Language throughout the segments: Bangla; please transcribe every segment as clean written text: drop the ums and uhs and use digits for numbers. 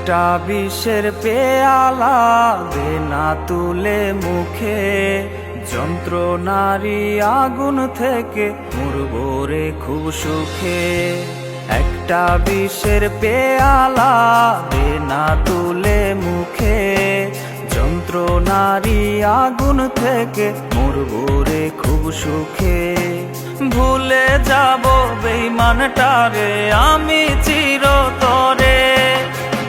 একটা বিষের পেয়ালা দে না তুলে মুখে, যন্ত্রণারী আগুন থেকে মরবো রে খুব সুখে। একটা বিষের পেয়ালা দে না তুলে মুখে, যন্ত্রণারী আগুন থেকে মরবো রে খুব সুখে। ভুলে যাব বেঈমানটারে আমি চিরতরে,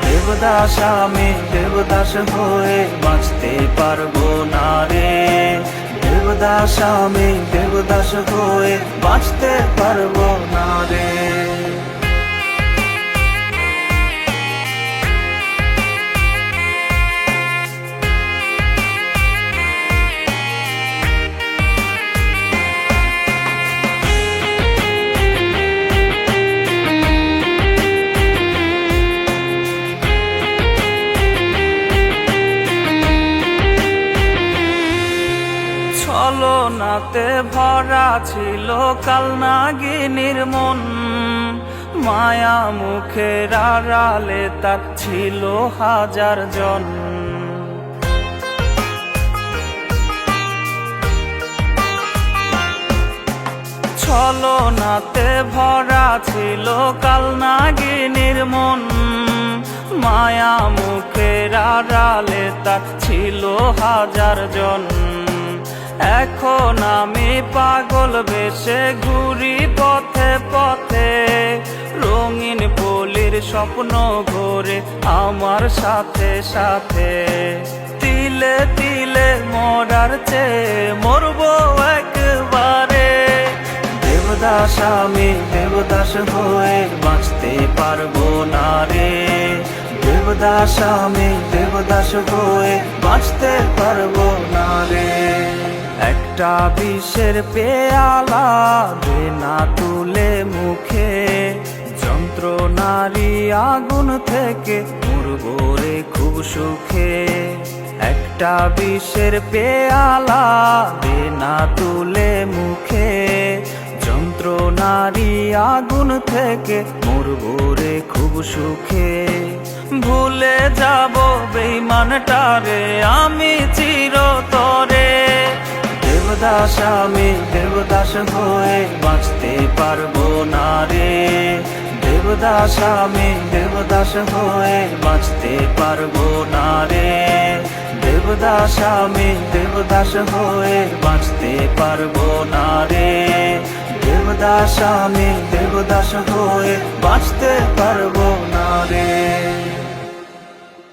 দেবদাস আমি দেবদাস হয়ে বাঁচতে পারবো না রে। দেবদাস আমি দেবদাস হয়ে বাঁচতে পারবো না রে। ছলনাতে ভরা ছিল কালনাগিনীর মন, মায়া মুখের আড়ালে তার ছিল হাজার জন। ছলনাতে ভরা ছিল কালনাগিনীর মন, মায়া মুখের আড়ালে তার ছিল হাজার জন। এখন আমি পাগল বেশে ঘুরি পথে পথে, রঙিন পলির স্বপ্ন ঘোরে আমার সাথে সাথে। তিলে তিলে মরার চেয়ে মরবো একবারে, দেবদাস আমি দেবদাস হয়ে বাঁচতে পারবো না রে। দেবদাস আমি দেবদাস হয়ে বাঁচতে পারবো না রে। একটা বিষের পেয়ালা দে না তুলে মুখে, যন্ত্রণারী আগুন থেকে মরবো রে খুব সুখে। একটা বিষের পেয়ালা দে না তুলে মুখে, যন্ত্রণারী আগুন থেকে মরবো রে খুব সুখে। ভুলে যাব বেঈমানটারে আমি চিরতরে, দেবদাস আমি দেবদাস হয়ে বাঁচতে পারবো না রে। দেবদাস আমি দেবদাস হয়ে বাঁচতে পারবো না রে। দেবদাস আমি দেবদাস হয়ে বাঁচতে পারবো না রে। দেবদাস আমি দেবদাস হয়ে বাঁচতে পারবো না রে।